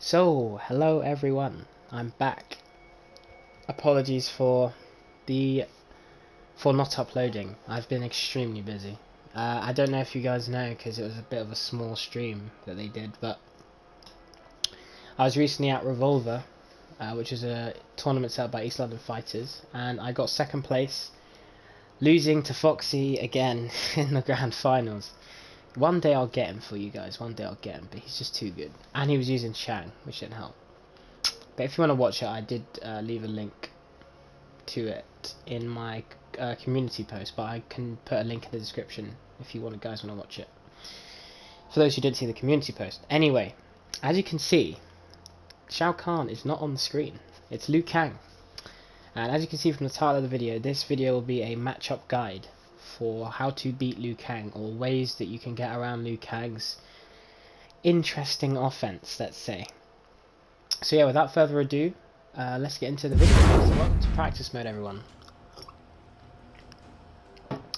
So, hello everyone, I'm back. Apologies for not uploading. I've been extremely busy. I don't know if you guys know because it was a bit of a small stream that they did, but I was recently at Revolver, which is a tournament set up by East London Fighters, and I got second place, losing to Foxy again in the grand finals. One day I'll get him for you guys, one day I'll get him, but he's just too good. And he was using Shang, which didn't help. But if you want to watch it, I did leave a link to it in my community post, but I can put a link in the description if you guys want to watch it. For those who didn't see the community post. Anyway, as you can see, Shao Kahn is not on the screen. It's Liu Kang. And as you can see from the title of the video, this video will be a matchup guide for how to beat Liu Kang, or ways that you can get around Liu Kang's interesting offense, let's say. So yeah, without further ado, let's get into the video. So welcome to practice mode, everyone.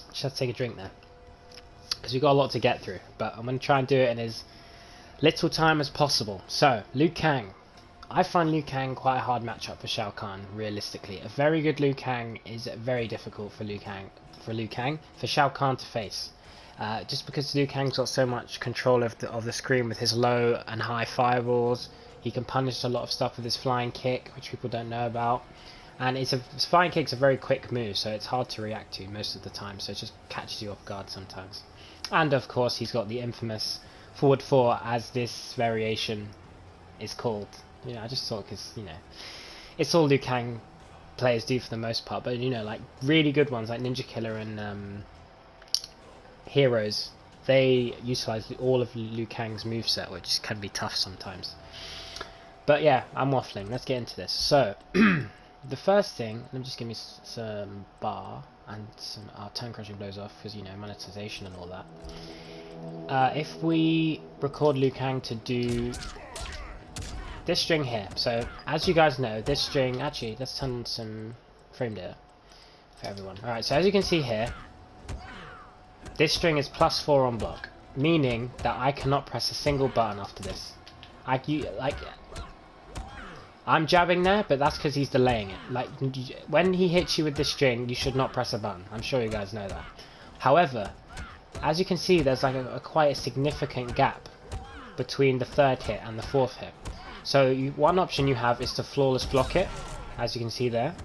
Just have to take a drink there, because we've got a lot to get through, but I'm going to try and do it in as little time as possible. So, Liu Kang. I find Liu Kang quite a hard matchup for Shao Kahn, realistically. A very good Liu Kang is very difficult for for Shao Kahn to face. Just because Liu Kang's got so much control of the screen with his low and high fireballs. He can punish a lot of stuff with his flying kick, which people don't know about. And his flying kick's a very quick move, so it's hard to react to most of the time, so it just catches you off guard sometimes. And of course he's got the infamous forward 4, as this variation is called. You know, I just thought, because, you know, it's all Liu Kang players do for the most part, but, you know, like, really good ones like Ninja Killer and Heroes, they utilize all of Liu Kang's moveset, which can be tough sometimes. But yeah, I'm waffling, let's get into this. So, the first thing, let me just give me some bar, and some turn crushing blows off, because, you know, monetization and all that. If we record Liu Kang to do this string here, so as you guys know, this string, actually let's turn on some frame data for everyone. Alright, so as you can see here, this string is +4 on block, meaning that I cannot press a single button after this. I'm jabbing there, but that's because he's delaying it. Like, when he hits you with this string, you should not press a button. I'm sure you guys know that. However, as you can see, there's like quite a significant gap between the third hit and the fourth hit. So one option you have is to flawless block it, as you can see there.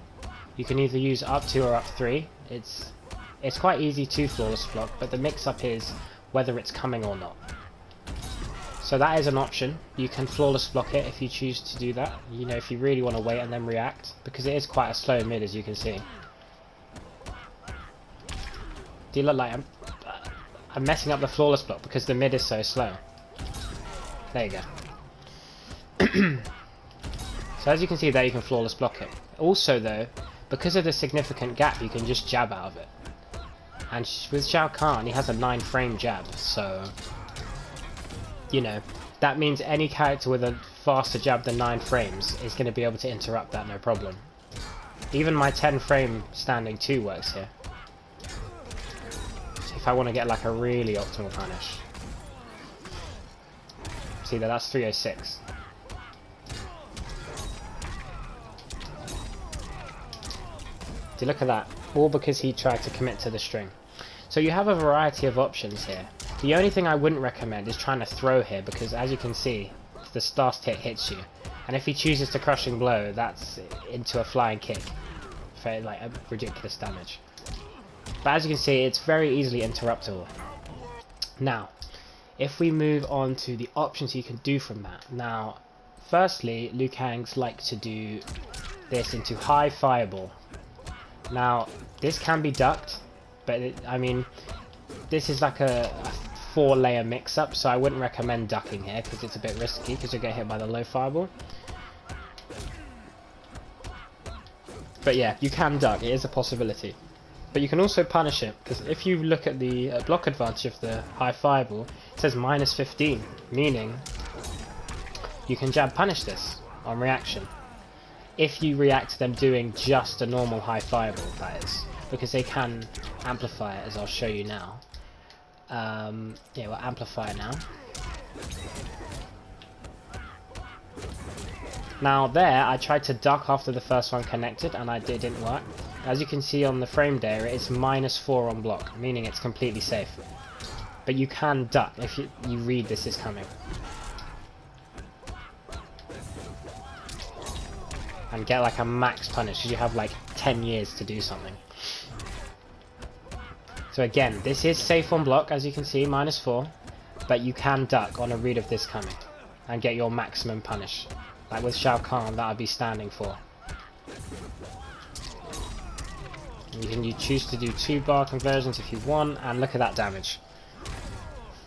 You can either use up 2 or up 3. It's quite easy to flawless block, but the mix-up is whether it's coming or not. So that is an option. You can flawless block it if you choose to do that. You know, if you really want to wait and then react, because it is quite a slow mid, as you can see. Do you look like I'm messing up the flawless block because the mid is so slow? There you go. So as you can see there, you can flawless block it. Also though, because of the significant gap, you can just jab out of it. And with Shao Kahn, he has a 9-frame jab, so, you know, that means any character with a faster jab than 9 frames is going to be able to interrupt that, no problem. Even my 10-frame standing 2 works here, if I want to get like a really optimal punish. See that, that's 306. See, look at that, all because he tried to commit to the string. So you have a variety of options here. The only thing I wouldn't recommend is trying to throw here, because as you can see, the last hit hits you, and if he chooses to crushing blow, that's into a flying kick for like a ridiculous damage. But as you can see, it's very easily interruptible. Now, if we move on to the options you can do from that. Now, firstly, Liu Kang's like to do this into high fireball. Now, this can be ducked, but I mean, this is like a 4-layer mix-up, so I wouldn't recommend ducking here because it's a bit risky, because you'll get hit by the low fireball. But yeah, you can duck, it is a possibility. But you can also punish it, because if you look at the block advantage of the high fireball, it says -15, meaning you can jab punish this on reaction. If you react to them doing just a normal high fireball, that is, because they can amplify it, as I'll show you now. Yeah, we'll amplify it now. Now there, I tried to duck after the first one connected, and it didn't work. As you can see on the frame data, it's -4 on block, meaning it's completely safe. But you can duck if you read this is coming. And get like a max punish, because you have like 10 years to do something. So again, this is safe on block, as you can see, -4. But you can duck on a read of this coming, and get your maximum punish. Like with Shao Kahn, that I'd be standing for. You choose to do 2-bar conversions if you want, and look at that damage.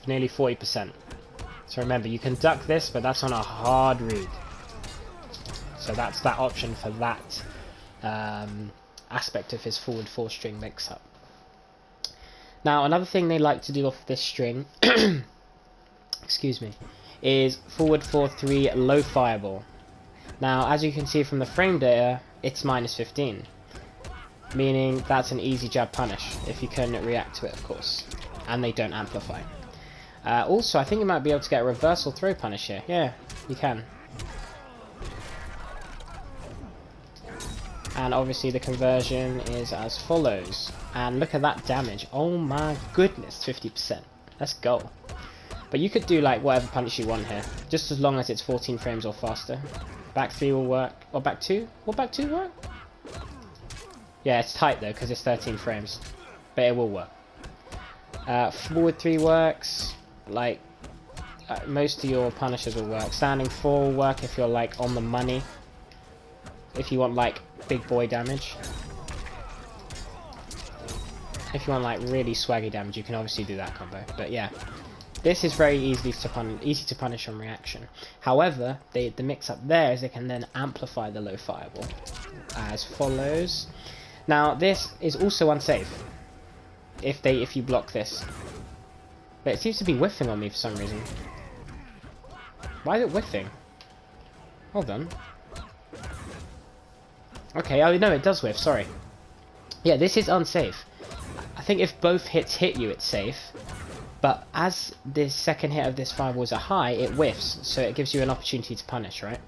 Nearly 40%. So remember, you can duck this, but that's on a hard read. So that's that option for that aspect of his forward 4-string mix-up. Now, another thing they like to do off this string, excuse me, is forward 4-3 low fireball. Now, as you can see from the frame data, it's -15. Meaning that's an easy jab punish, if you can react to it, of course. And they don't amplify. Also, I think you might be able to get a reversal throw punish here. Yeah, you can. And obviously the conversion is as follows. And look at that damage. Oh my goodness, 50%. Let's go. But you could do like whatever punish you want here, just as long as it's 14 frames or faster. Back 3 will work. Or back 2? Will back 2 work? Yeah, it's tight though, because it's 13 frames. But it will work. Forward 3 works. Like, most of your punishes will work. Standing 4 will work if you're like on the money. If you want like big boy damage. If you want like really swaggy damage, you can obviously do that combo. But yeah, this is very easy to punish on reaction. However, the mix-up there is they can then amplify the low fireball as follows. Now this is also unsafe if you block this. But it seems to be whiffing on me for some reason. Why is it whiffing? Hold on. Okay, oh no, it does whiff, sorry. Yeah, this is unsafe. I think if both hits hit you, it's safe. But as this second hit of this fireball is a high, it whiffs, so it gives you an opportunity to punish, right?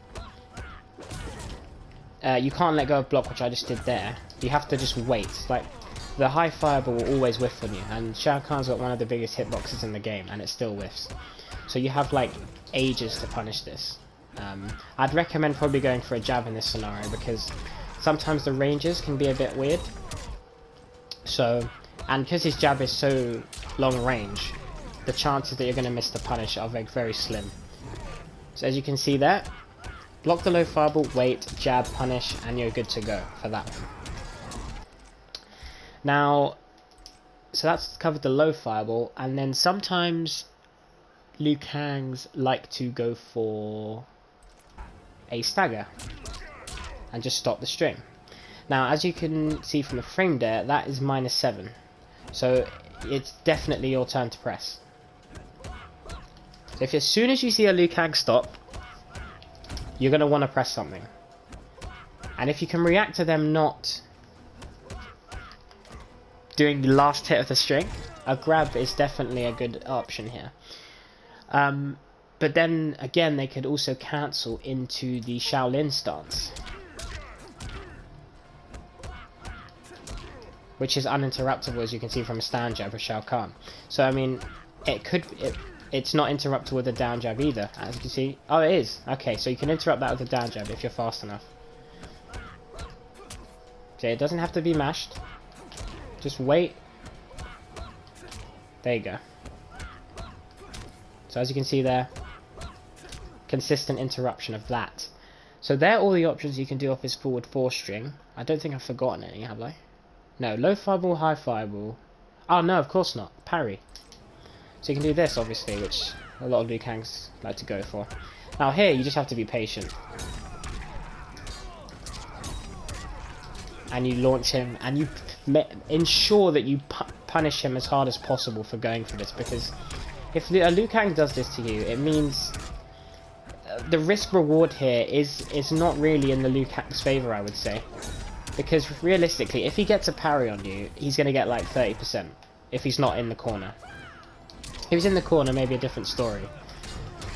You can't let go of block, which I just did there. You have to just wait. Like, the high fireball will always whiff on you, and Shao Kahn's got one of the biggest hitboxes in the game, and it still whiffs. So you have like ages to punish this. I'd recommend probably going for a jab in this scenario, because sometimes the ranges can be a bit weird. So, and because his jab is so long range, the chances that you're going to miss the punish are very slim. So as you can see there, block the low fireball, wait, jab, punish, and you're good to go for that one. Now, so that's covered the low fireball, and then sometimes Liu Kang's like to go for a stagger and just stop the string. Now, as you can see from the frame there, that is -7. So it's definitely your turn to press. So if as soon as you see a Liu Kang stop, you're going to want to press something. And if you can react to them not doing the last hit of the string, a grab is definitely a good option here. But then again, they could also cancel into the Shaolin stance, which is uninterruptible, as you can see from a stand jab of Shao Kahn. So I mean, it's not interruptible with a down jab either, as you can see. Oh, it is. Okay, so you can interrupt that with a down jab if you're fast enough. So it doesn't have to be mashed. Just wait. There you go. So as you can see there, consistent interruption of that. So there are all the options you can do off his forward 4 string. I don't think I've forgotten any, have I? No, low fireball, high fireball. Oh no, of course not. Parry. So you can do this, obviously, which a lot of Liu Kangs like to go for. Now here, you just have to be patient. And you launch him, and you ensure that you punish him as hard as possible for going for this, because if Liu Kang does this to you, it means the risk-reward here is not really in the Liu Kang's favour, I would say. Because realistically, if he gets a parry on you, he's going to get like 30%, if he's not in the corner. If he's in the corner, maybe a different story.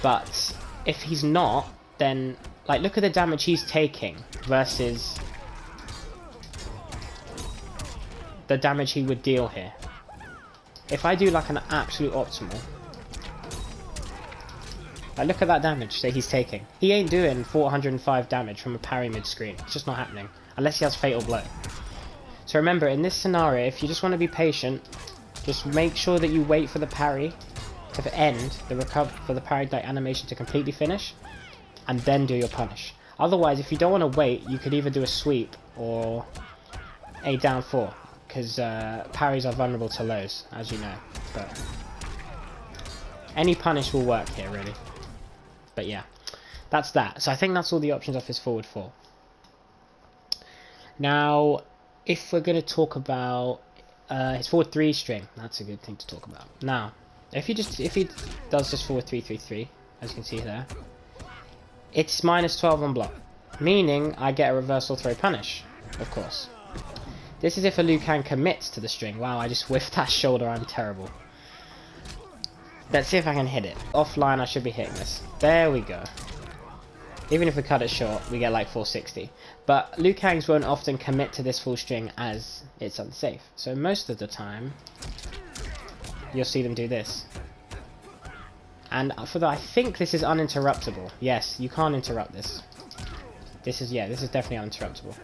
But if he's not, then like, look at the damage he's taking versus the damage he would deal here. If I do like an absolute optimal, like, look at that damage that he's taking. He ain't doing 405 damage from a parry mid-screen. It's just not happening. Unless he has Fatal Blow. So remember, in this scenario, if you just want to be patient, just make sure that you wait for the parry to end, for the parry animation to completely finish, and then do your punish. Otherwise, if you don't want to wait, you could either do a sweep or a down 4, because parries are vulnerable to lows, as you know. But any punish will work here, really. But yeah, that's that. So I think that's all the options of his forward 4. Now, if we're going to talk about his forward 3 string, that's a good thing to talk about. Now, if he does just forward 3-3-3, as you can see there, it's -12 on block, meaning I get a reversal throw punish, of course. This is if a Liu Kang commits to the string. Wow, I just whiffed that shoulder, I'm terrible. Let's see if I can hit it. Offline, I should be hitting this. There we go. Even if we cut it short, we get like 460. But Liu Kangs won't often commit to this full string as it's unsafe. So most of the time, you'll see them do this. And I think this is uninterruptible. Yes, you can't interrupt this. This is definitely uninterruptible.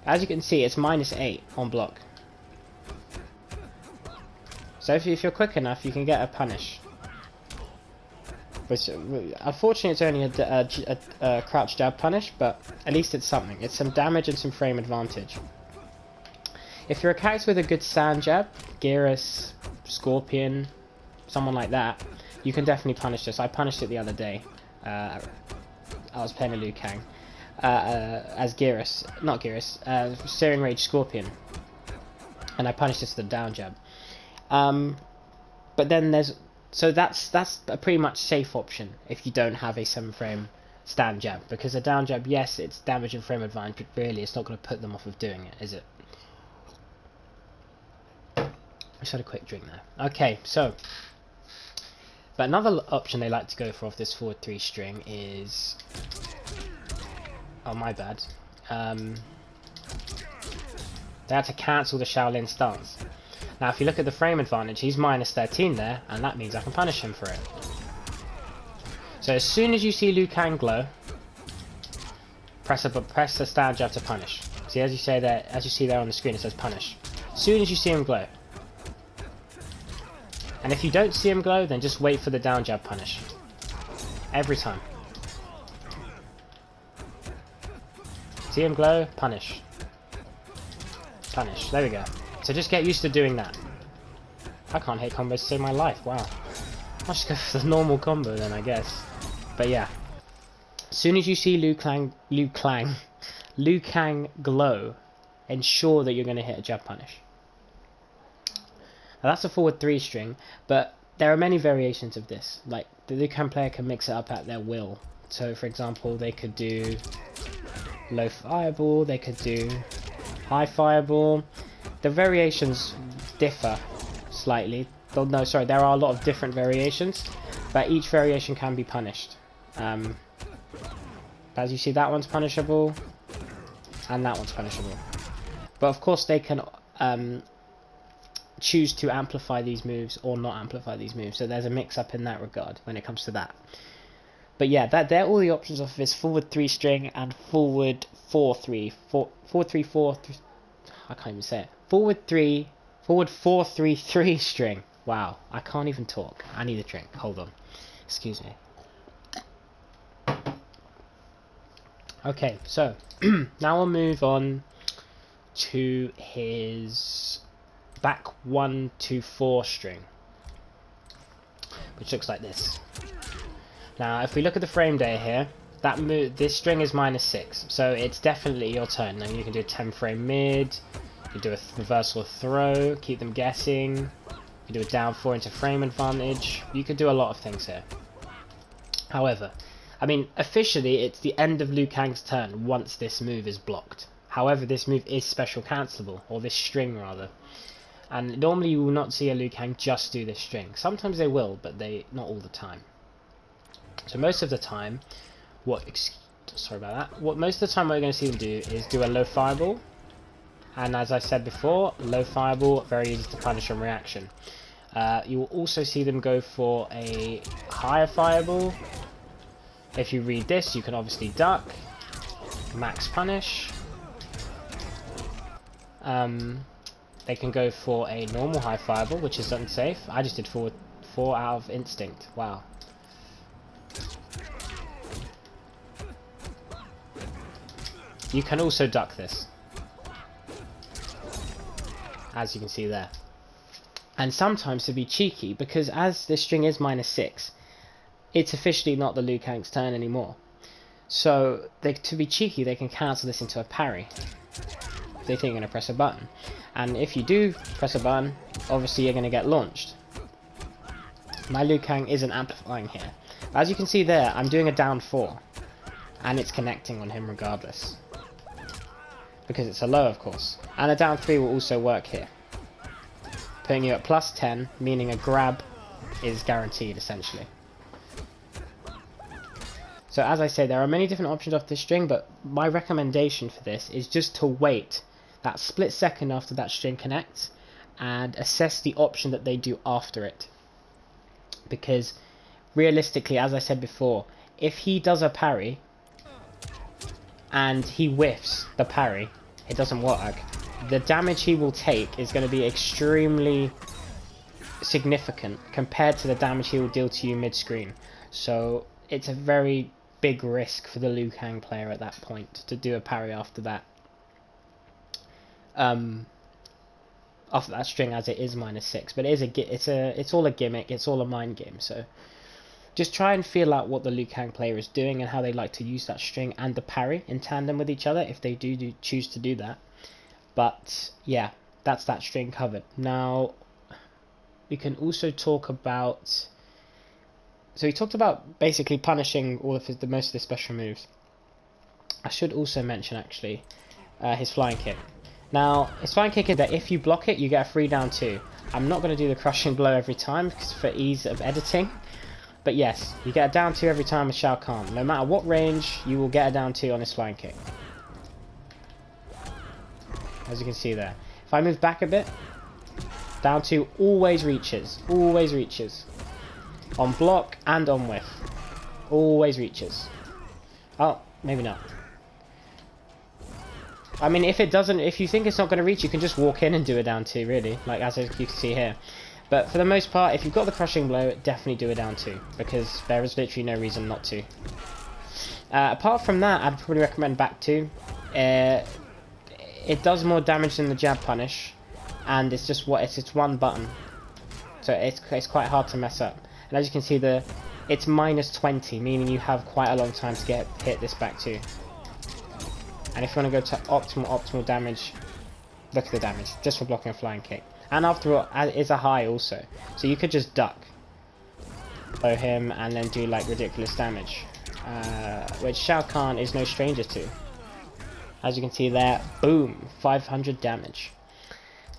As you can see, it's -8 on block. So if you're quick enough, you can get a punish. Which, unfortunately, it's only a crouch jab punish, but at least it's something. It's some damage and some frame advantage. If you're a character with a good sand jab, Geras, Scorpion, someone like that, you can definitely punish this. I punished it the other day. I was playing a Liu Kang as Geras, not Geras, Searing Rage Scorpion, and I punished this with a down jab. But then that's a pretty much safe option if you don't have a 7-frame stand jab, because a down jab, yes, it's damage and frame advantage, but really it's not going to put them off of doing it, is it? I just had a quick drink there. Okay, so, but another option they like to go for off this forward 3 string is, oh my bad, they had to cancel the Shaolin stance. Now if you look at the frame advantage, he's -13 there, and that means I can punish him for it. So as soon as you see Liu Kang glow, press the stand jab to punish. See, as you see there on the screen, it says punish. As soon as you see him glow. And if you don't see him glow, then just wait for the down jab punish. Every time. See him glow, punish. Punish. There we go. So just get used to doing that. I can't hit combos to save my life, wow. I'll just go for the normal combo then, I guess. But yeah. As soon as you see Liu Kang glow, ensure that you're going to hit a jab punish. Now that's a forward 3 string, but there are many variations of this. Like, the Liu Kang player can mix it up at their will. So for example, they could do low fireball, they could do high fireball. The variations differ slightly. Oh, no, sorry, there are a lot of different variations, but each variation can be punished. As you see, that one's punishable, and that one's punishable. But of course, they can choose to amplify these moves or not amplify these moves. So there's a mix-up in that regard when it comes to that. But yeah, they're all the options of this forward 3 string and forward 4-3, 4-3-4. I can't even say it. Forward 4-3-3 string. Wow, I can't even talk. I need a drink. Hold on. Excuse me. Okay, so now we'll move on to his back 1-4 string, which looks like this. Now, if we look at the frame data here, this string is -6, so it's definitely your turn. Now you can do a 10-frame mid, you can do a reversal throw, keep them guessing, you can do a down 4 into frame advantage, you can do a lot of things here. However, I mean, officially it's the end of Liu Kang's turn once this move is blocked. However, this move is special cancelable, or this string rather. And normally you will not see a Liu Kang just do this string. Sometimes they will, but not all the time. So most of the time, Sorry about that. What most of the time what you're going to see them do is do a low fireball. And as I said before, low fireball, very easy to punish on reaction. You will also see them go for a higher fireball. If you read this, you can obviously duck. Max punish. They can go for a normal high fireball, which is unsafe. I just did 4 out of instinct. Wow. You can also duck this, as you can see there. And sometimes to be cheeky, because as this string is -6, it's officially not the Liu Kang's turn anymore. So to be cheeky, they can cancel this into a parry. They think you're going to press a button. And if you do press a button, obviously you're going to get launched. My Liu Kang isn't amplifying here. As you can see there, I'm doing a down 4. And it's connecting on him regardless. Because it's a low, of course. And a down 3 will also work here. Putting you at +10, meaning a grab is guaranteed, essentially. So as I say, there are many different options off this string, but my recommendation for this is just to wait that split second after that string connects and assess the option that they do after it. Because realistically, as I said before, if he does a parry and he whiffs the parry, it doesn't work. The damage he will take is going to be extremely significant compared to the damage he will deal to you mid-screen. So it's a very big risk for the Liu Kang player at that point to do a parry after that. After that string, as it is -6, but it's all a gimmick, it's all a mind game. So just try and feel out what the Liu Kang player is doing and how they like to use that string and the parry in tandem with each other if they do choose to do that. But yeah, that's that string covered. Now we can also talk about. So we talked about basically punishing all of most of his special moves. I should also mention actually his flying kick. Now his flying kick is that if you block it, you get a free down 2. I'm not going to do the crushing blow every time because for ease of editing. But yes, you get a down 2 every time with Shao Kahn. No matter what range, you will get a down 2 on his flying kick. As you can see there. If I move back a bit, down 2 always reaches. Always reaches. On block and on whiff. Always reaches. Oh, maybe not. I mean, if you think it's not going to reach, you can just walk in and do a down 2, really. Like, as you can see here. But for the most part, if you've got the crushing blow, definitely do a down 2. Because there is literally no reason not to. Apart from that, I'd probably recommend back 2. It does more damage than the jab punish. And it's just it's one button. So it's quite hard to mess up. And as you can see, it's -20, meaning you have quite a long time to hit this back 2. And if you want to go to optimal damage, look at the damage, just for blocking a flying kick. And after all, it is a high also. So you could just duck, blow him, and then do like ridiculous damage. Which Shao Kahn is no stranger to. As you can see there, boom, 500 damage.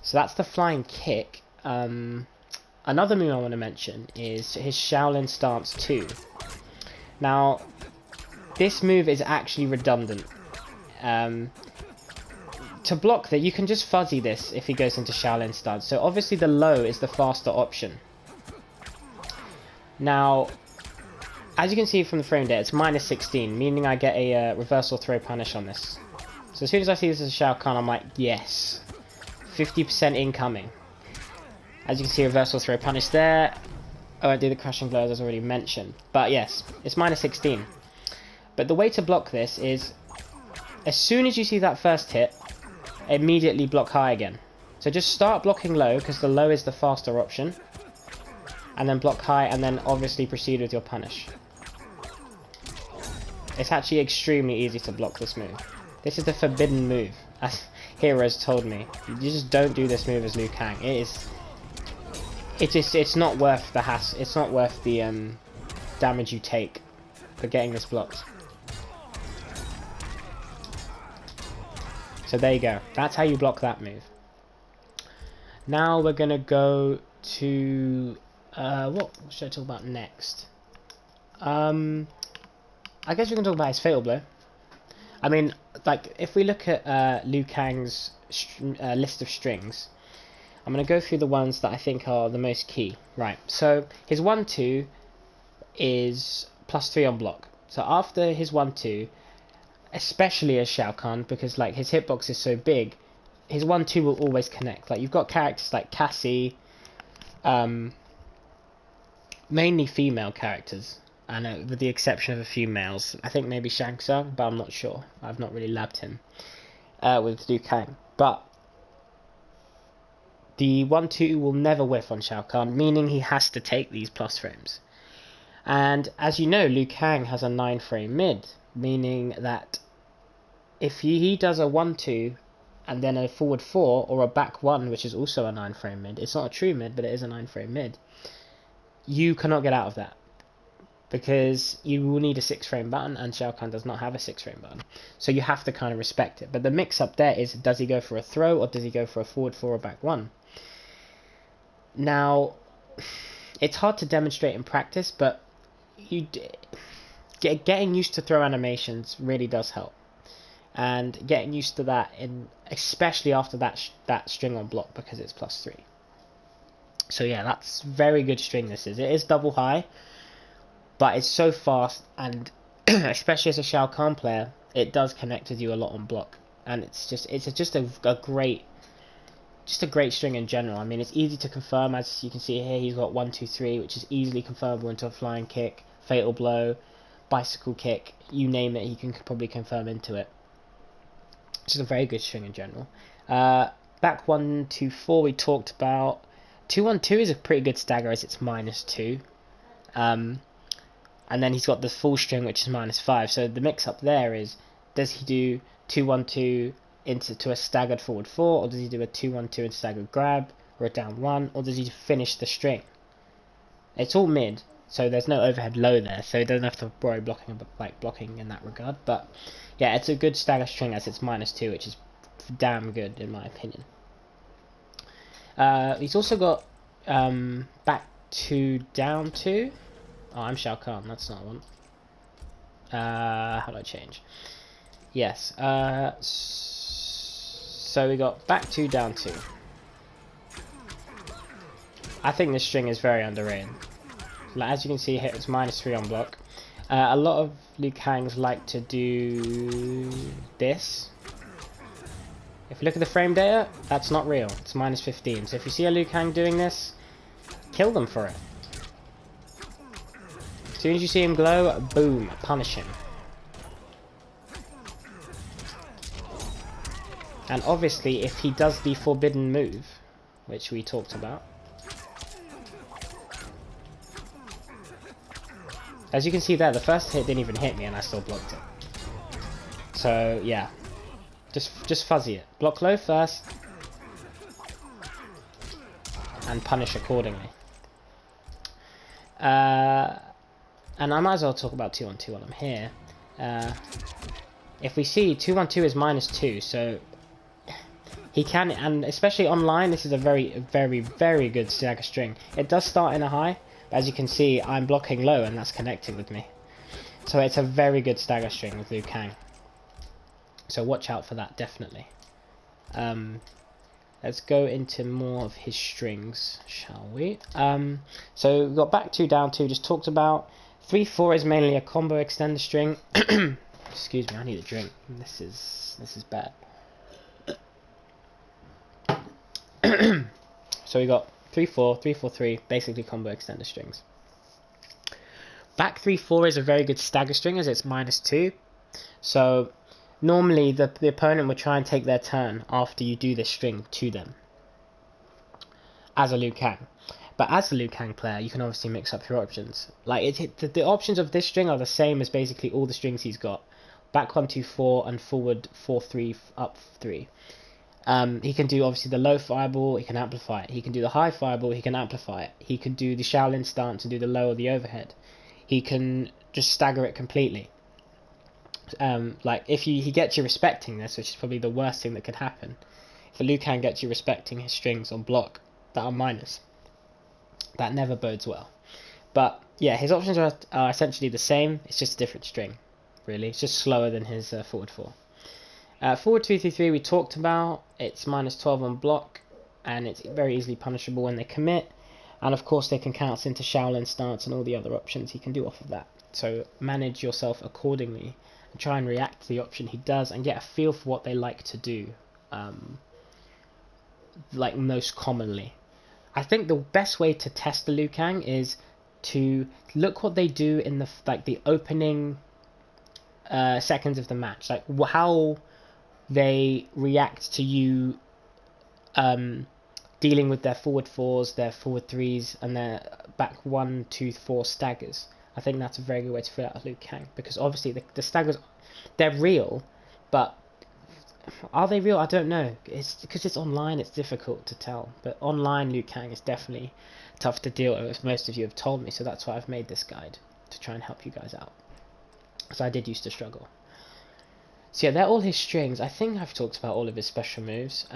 So that's the flying kick. Another move I want to mention is his Shaolin Stance 2. Now, this move is actually redundant. To block that, you can just fuzzy this if he goes into Shaolin Stance. So obviously the low is the faster option. Now, as you can see from the frame data, it's -16, meaning I get a reversal throw punish on this. So as soon as I see this as a Shao Kahn, I'm like, yes, 50% incoming. As you can see, reversal throw punish there. Oh, I do the crushing blow as already mentioned. But yes, it's -16. But the way to block this is, as soon as you see that first hit, immediately block high again. So just start blocking low, because the low is the faster option. And then block high, and then obviously proceed with your punish. It's actually extremely easy to block this move. This is the forbidden move, as Heroes told me. You just don't do this move as Liu Kang. It's not worth the hassle. It's not worth the damage you take for getting this blocked. So there you go. That's how you block that move. Now we're gonna go to what should I talk about next? I guess we can talk about his fatal blow. I mean, like, if we look at Liu Kang's list of strings, I'm going to go through the ones that I think are the most key. Right, so his 1-2 is +3 on block. So after his 1-2, especially as Shao Kahn, because like his hitbox is so big, his 1-2 will always connect. Like, you've got characters like Cassie, mainly female characters, and with the exception of a few males. I think maybe Shang Tsung, but I'm not sure. I've not really labbed him with Liu Kang. But the 1-2 will never whiff on Shao Kahn, meaning he has to take these plus frames. And as you know, Liu Kang has a 9-frame mid, meaning that if he does a 1-2 and then a forward 4 or a back 1, which is also a 9-frame mid, it's not a true mid, but it is a 9-frame mid, you cannot get out of that, because you will need a 6-frame button, and Shao Kahn does not have a 6-frame button. So you have to kind of respect it. But the mix-up there is, does he go for a throw, or does he go for a forward 4 or back 1? Now, it's hard to demonstrate in practice, but getting used to throw animations really does help. And getting used to that, especially after that string on block, because it's +3. So yeah, that's very good string this is. It is double high, but it's so fast, and especially as a Shao Kahn player, it does connect with you a lot on block. And it's just a great string in general. I mean, it's easy to confirm, as you can see here. He's got 1, 2, 3, which is easily confirmable into a flying kick, fatal blow, bicycle kick, you name it, he can probably confirm into it. It's just a very good string in general. Back 1, 2, 4 we talked about. 2, 1, 2 is a pretty good stagger as it's -2. And then he's got the full string, which is -5. So the mix up there is, does he do 2, 1, 2 into a staggered forward 4, or does he do a 2, 1, 2 into staggered grab, or a down 1, or does he finish the string? It's all mid, so there's no overhead low there, so he doesn't have to worry blocking in that regard. But yeah, it's a good stagger string as it's -2, which is damn good in my opinion. He's also got back 2, down 2. Oh, I'm Shao Kahn, that's not one. How do I change? Yes, so we got back 2, down 2. I think this string is very underrated. Like, as you can see here, it's -3 on block. A lot of Liu Kangs like to do this. If you look at the frame data, that's not real. It's -15. So if you see a Liu Kang doing this, kill them for it. As soon as you see him glow, boom, punish him. And obviously, if he does the forbidden move, which we talked about, as you can see there, the first hit didn't even hit me and I still blocked it. So yeah, just fuzzy it. Block low first, and punish accordingly. And I might as well talk about 2, 1, 2 while I'm here. If we see 2, 1, 2 is -2, so he can, and especially online, this is a very, very, very good stagger string. It does start in a high, but as you can see, I'm blocking low and that's connecting with me. So it's a very good stagger string with Liu Kang. So watch out for that, definitely. Let's go into more of his strings, shall we? So we've got back 2, down 2, just talked about. 3, 4 is mainly a combo extender string. Excuse me, I need a drink. This is bad. So we got 3, 4, 3, 4, 3, basically combo extender strings. Back 3, 4 is a very good stagger string as it's -2. So normally the opponent will try and take their turn after you do this string to them as a Liu Kang. But as a Liu Kang player, you can obviously mix up your options. Like the options of this string are the same as basically all the strings he's got. Back 1, 2, 4 and forward 4, 3, up 3. He can do obviously the low fireball, he can amplify it. He can do the high fireball, he can amplify it. He can do the Shaolin stance and do the low or the overhead. He can just stagger it completely. Like if he gets you respecting this, which is probably the worst thing that could happen. If a Liu Kang gets you respecting his strings on block that are minus, that never bodes well. But yeah, his options are essentially the same, it's just a different string. really. It's just slower than his forward 4. Forward 2-3-3 we talked about. It's -12 on block, and it's very easily punishable when they commit. And of course they can cancel into Shaolin stance and all the other options he can do off of that. So manage yourself accordingly and try and react to the option he does and get a feel for what they like to do, like most commonly. I think the best way to test the Liu Kang is to look what they do in the opening seconds of the match, like how they react to you dealing with their forward 4s, their forward 3s, and their back 1, 2, 4 staggers. I think that's a very good way to figure out Liu Kang, because obviously the staggers, they're real, but are they real? I don't know. It's because it's online, it's difficult to tell. But online Liu Kang is definitely tough to deal with, as most of you have told me, so that's why I've made this guide, to try and help you guys out. So I did used to struggle. So yeah, they're all his strings. I think I've talked about all of his special moves.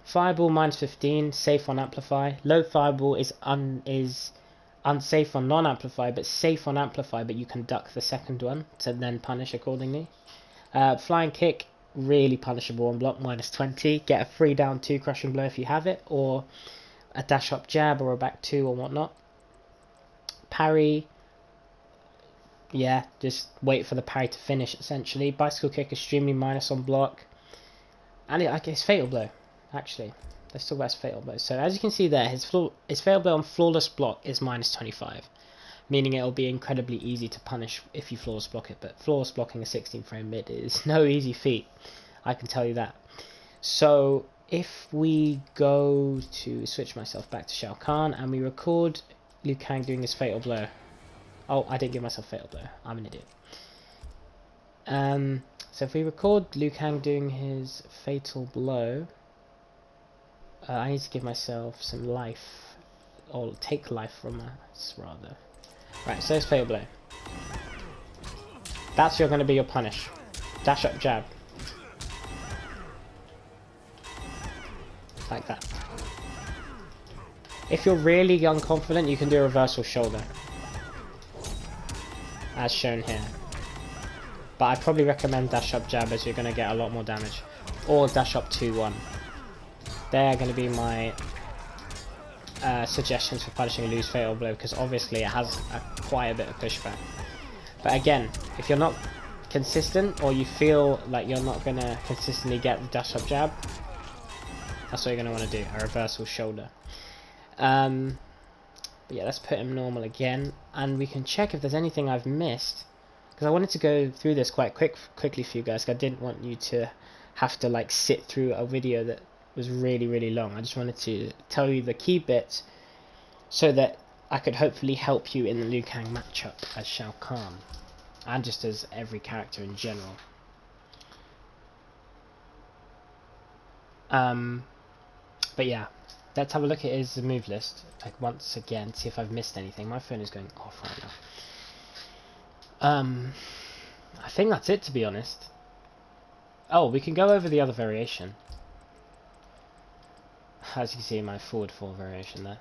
Fireball -15, safe on amplify. Low fireball is unsafe on non-amplify, but safe on amplify, but you can duck the second one to then punish accordingly. Flying kick, really punishable on block, -20. Get a 3 down 2 crushing blow if you have it, or a dash up jab or a back 2 or whatnot. Parry, yeah, just wait for the parry to finish essentially. Bicycle kick, extremely minus on block, and I guess fatal blow. Actually, let's talk about his fatal blow. So as you can see there, his fatal blow on flawless block is -25, meaning it'll be incredibly easy to punish if you flawless block it. But flawless blocking a 16 frame mid is no easy feat, I can tell you that. So if we go to switch myself back to Shao Kahn and we record Liu Kang doing his fatal blow. Oh, I didn't give myself fatal blow. I'm an idiot. So if we record Liu Kang doing his fatal blow, I need to give myself some life, or take life from us rather. Right, so it's fatal blow. That's going to be your punish. Dash up jab. Like that. If you're really unconfident, you can do a reversal shoulder, as shown here. But I probably recommend dash up jab, as you're going to get a lot more damage. Or dash up 2-1. They're going to be my suggestions for punishing a loose fatal blow, because obviously it has quite a bit of pushback. But again, if you're not consistent, or you feel like you're not going to consistently get the dash up jab, that's what you're going to want to do, a reversal shoulder. But yeah, let's put him normal again, and we can check if there's anything I've missed, because I wanted to go through this quite quickly for you guys. I didn't want you to have to like sit through a video that was really long. I just wanted to tell you the key bits so that I could hopefully help you in the Liu Kang matchup as Shao Kahn, and just as every character in general. But yeah, let's have a look at his move list, like once again, see if I've missed anything. My phone is going off right now. I think that's it, to be honest. Oh, we can go over the other variation. As you can see, my forward 4 variation there.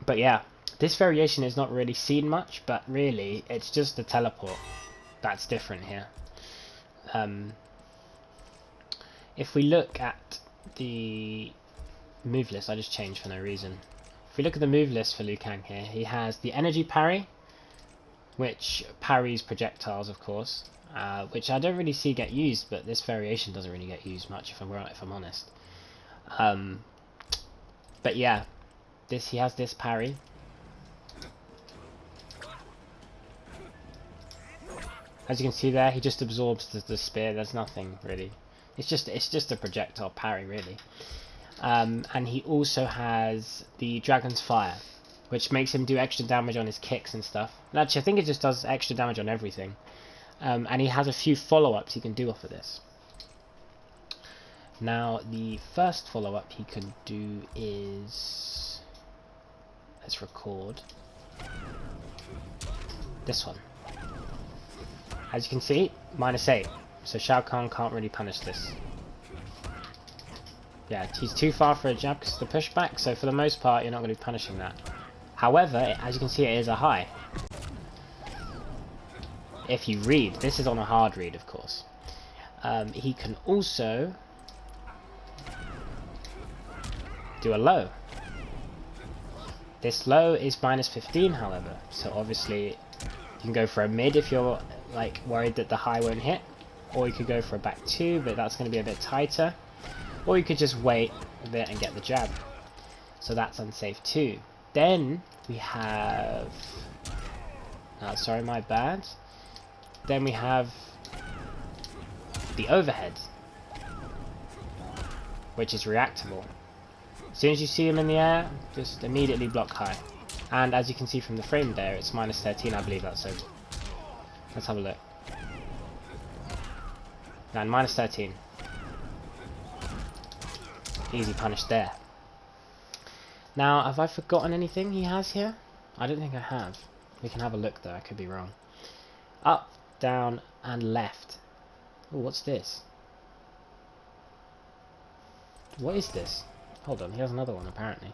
But yeah, this variation is not really seen much, but really it's just the teleport that's different here. If we look at the move list, I just changed for no reason. If we look at the move list for Liu Kang here, he has the energy parry, which parries projectiles, of course, which I don't really see get used, but this variation doesn't really get used much, if I'm honest. But yeah, he has this parry. As you can see there, he just absorbs the spear. There's nothing really. It's just a projectile parry, really. And he also has the Dragon's Fire, which makes him do extra damage on his kicks and stuff. And actually, I think it just does extra damage on everything. And he has a few follow-ups he can do off of this. Now, the first follow-up he can do is... let's record this one. As you can see, -8. So Shao Kahn can't really punish this. Yeah, he's too far for a jab because of the pushback, so for the most part you're not going to be punishing that. However, as you can see, it is a high. if you read. This is on a hard read, of course. He can also do a low. This low is minus 15, however, so obviously you can go for a mid if you're like worried that the high won't hit, or you could go for a back 2, but that's going to be a bit tighter, or you could just wait a bit and get the jab. So that's unsafe too. Then we have, sorry, my bad. Then we have the overhead, which is reactable. As soon as you see him in the air, just immediately block high. And as you can see from the frame there, it's minus 13, I believe that's so. Let's have a look. And minus 13. Easy punish there. Now, have I forgotten anything he has here? I don't think I have. We can have a look though, I could be wrong. Up, down, and left. Oh, what's this? What is this? Hold on, he has another one apparently.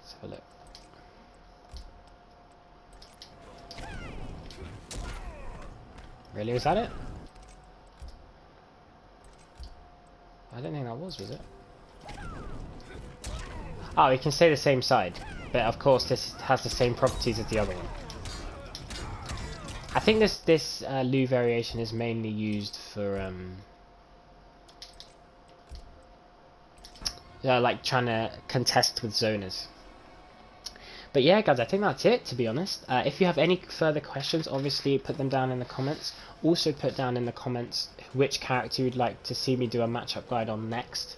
Let's have a look. Really, was that it? I don't think that was it? Oh, we can stay the same side, but of course this has the same properties as the other one. I think this Lu variation is mainly used for like trying to contest with zoners. But yeah, guys, I think that's it, to be honest. If you have any further questions, obviously put them down in the comments. Also put down in the comments which character you'd like to see me do a matchup guide on next.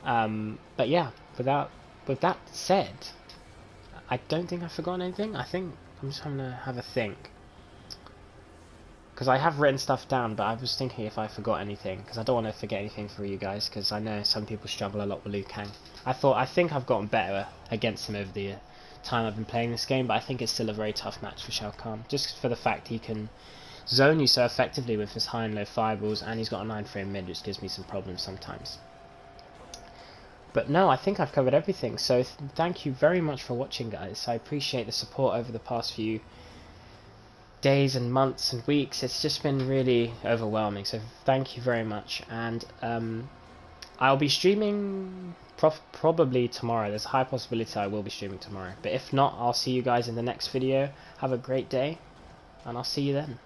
But yeah, with that said, I don't think I've forgotten anything. I think I'm just having to have a think. Because I have written stuff down, but I was thinking if I forgot anything, because I don't want to forget anything for you guys, because I know some people struggle a lot with Liu Kang. I think I've gotten better against him over the time I've been playing this game, but I think it's still a very tough match for Shao Kahn, just for the fact he can zone you so effectively with his high and low fireballs, and he's got a 9-frame mid, which gives me some problems sometimes. But no, I think I've covered everything, so thank you very much for watching, guys. I appreciate the support over the past few days and months and weeks. It's just been really overwhelming, so thank you very much. And I'll be streaming probably tomorrow. There's a high possibility I will be streaming tomorrow, but if not, I'll see you guys in the next video. Have a great day, and I'll see you then.